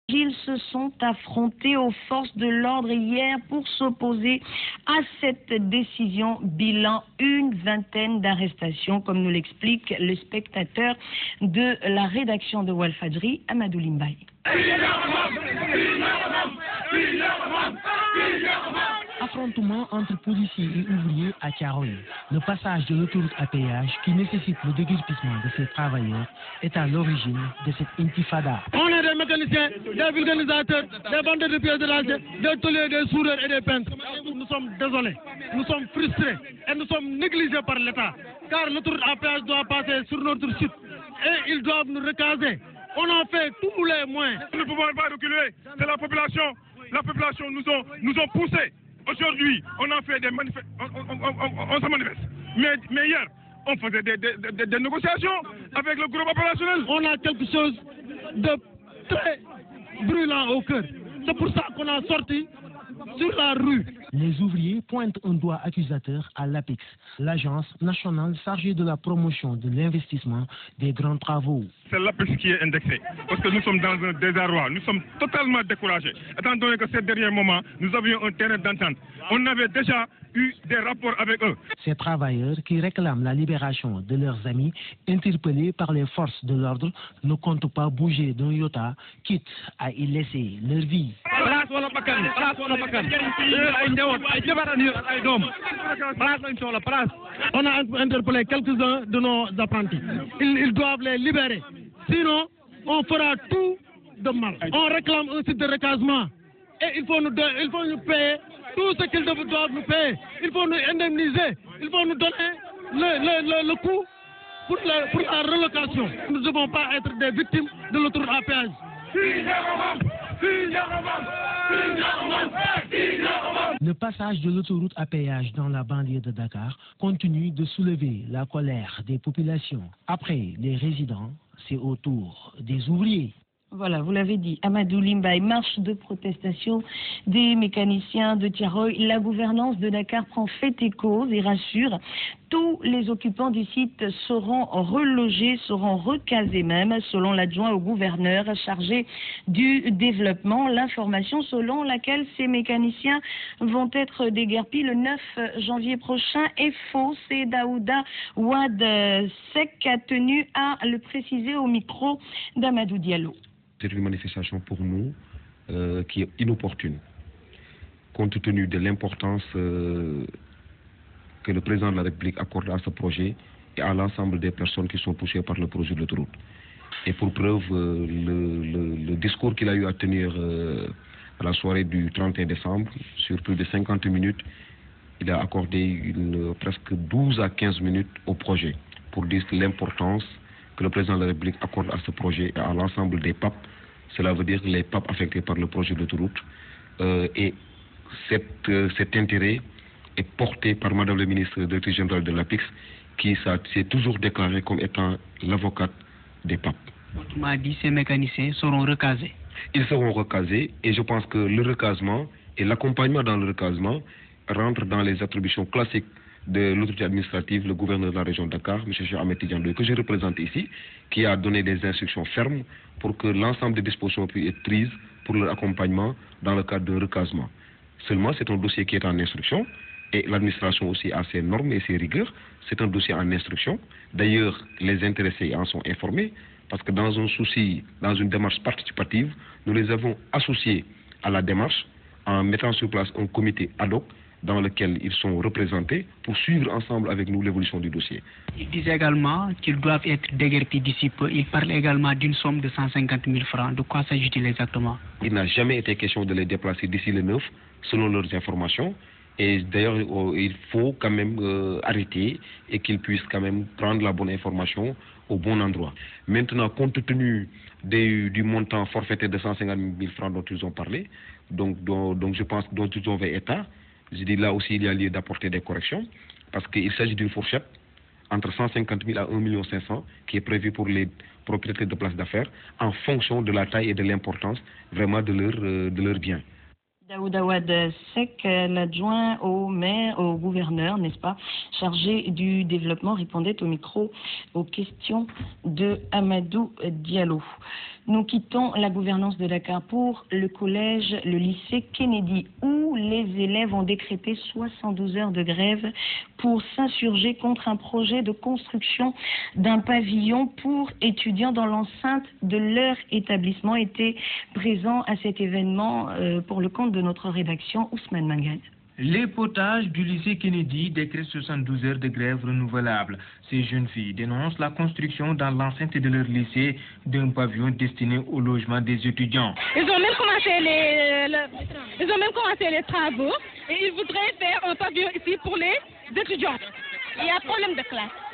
Ils se sont affrontés aux forces de l'ordre hier pour s'opposer à cette décision. Bilan, une vingtaine d'arrestations, comme nous l'explique le spectateur de la rédaction de Walfadjri, Amadou Limbaye. Affrontement entre policiers et ouvriers à Thiaroye. Le passage de l'autoroute à péage qui nécessite le déguerpissement de ces travailleurs est à l'origine de cette intifada. On est des mécaniciens, des vulgarisateurs, des vendeurs de pièces détachées, des tôliers, des soudeurs et des peintres. Nous sommes désolés, nous sommes frustrés et nous sommes négligés par l'État. Car l'autoroute à péage doit passer sur notre site et ils doivent nous recaser. On a fait tous les moyens. Nous ne pouvons pas reculer, c'est la population. La population nous ont poussés. Aujourd'hui, on a fait des manifestations, on se manifeste. Mais hier, on faisait des négociations avec le groupe opérationnel. On a quelque chose de très brûlant au cœur. C'est pour ça qu'on a sorti sur la rue. Les ouvriers pointent un doigt accusateur à l'APEX, l'agence nationale chargée de la promotion de l'investissement des grands travaux. C'est l'APEX qui est indexé, parce que nous sommes dans un désarroi, nous sommes totalement découragés. Étant donné que ces derniers moments, nous avions un terrain d'entente. On avait déjà eu des rapports avec eux. Ces travailleurs qui réclament la libération de leurs amis, interpellés par les forces de l'ordre, ne comptent pas bouger d'un iota, quitte à y laisser leur vie. On a interpellé quelques-uns de nos apprentis. Ils doivent les libérer. Sinon, on fera tout de mal. On réclame un site de recasement. Et il faut nous payer tout ce qu'ils doivent nous payer. Il faut nous indemniser. Il faut nous donner le coût pour la relocation. Nous ne devons pas être des victimes de l'autoroute à péage. Le passage de l'autoroute à péage dans la banlieue de Dakar continue de soulever la colère des populations. Après les résidents, c'est au tour des ouvriers. Voilà, vous l'avez dit, Amadou Limbaye, marche de protestation des mécaniciens de Thiaroye. La gouvernance de Dakar prend fait et cause et rassure. Tous les occupants du site seront relogés, seront recasés même, selon l'adjoint au gouverneur chargé du développement. L'information selon laquelle ces mécaniciens vont être déguerpis le 9 janvier prochain est fausse. Et Daouda Ouad Sek a tenu à le préciser au micro d'Amadou Diallo. C'est une manifestation pour nous qui est inopportune, compte tenu de l'importance que le président de la République accorde à ce projet et à l'ensemble des personnes qui sont touchées par le projet de l'autoroute. Et pour preuve, le discours qu'il a eu à tenir à la soirée du 31 décembre, sur plus de 50 minutes, il a accordé presque 12 à 15 minutes au projet pour dire l'importance que le président de la République accorde à ce projet et à l'ensemble des PAP. Cela veut dire les PAP affectés par le projet d'autoroute. Et cet intérêt est porté par Madame le ministre, directrice générale de l'APEX, qui s'est toujours déclarée comme étant l'avocate des PAP. Autrement dit, ces mécaniciens seront recasés. Ils seront recasés et je pense que le recasement et l'accompagnement dans le recasement rentrent dans les attributions classiques de l'autorité administrative, le gouverneur de la région de Dakar, M. Ahmed Tidiane Ndoye, que je représente ici, qui a donné des instructions fermes pour que l'ensemble des dispositions puissent être prises pour leur accompagnement dans le cadre de recasement. Seulement, c'est un dossier qui est en instruction et l'administration aussi a ses normes et ses rigueurs. C'est un dossier en instruction. D'ailleurs, les intéressés en sont informés parce que dans une démarche participative, nous les avons associés à la démarche en mettant sur place un comité ad hoc dans lequel ils sont représentés pour suivre ensemble avec nous l'évolution du dossier. Ils disent également qu'ils doivent être déguerpis d'ici peu. Ils parlent également d'une somme de 150 000 francs. De quoi s'agit-il exactement? Il n'a jamais été question de les déplacer d'ici le 9, selon leurs informations. Et d'ailleurs, il faut quand même arrêter et qu'ils puissent quand même prendre la bonne information au bon endroit. Maintenant, compte tenu du montant forfaitaire de 150 000 francs dont ils ont parlé, donc je pense dont ils ont fait état, je dis là aussi il y a lieu d'apporter des corrections parce qu'il s'agit d'une fourchette entre 150 000 à 1 500 000 qui est prévue pour les propriétaires de places d'affaires en fonction de la taille et de l'importance vraiment de leur bien. Daouda Ouad Sek, l'adjoint au maire, au gouverneur, n'est-ce pas, chargé du développement, répondait au micro aux questions de Amadou Diallo. Nous quittons la gouvernance de Dakar pour le collège, le lycée Kennedy, où les élèves ont décrété 72 heures de grève pour s'insurger contre un projet de construction d'un pavillon pour étudiants dans l'enceinte de leur établissement. Était présent à cet événement pour le compte de notre rédaction, Ousmane Mangane. Les potages du lycée Kennedy décrètent 72 heures de grève renouvelable. Ces jeunes filles dénoncent la construction dans l'enceinte de leur lycée d'un pavillon destiné au logement des étudiants. Ils ont même commencé les travaux et ils voudraient faire un pavillon ici pour les étudiants. Il y a problème de classe.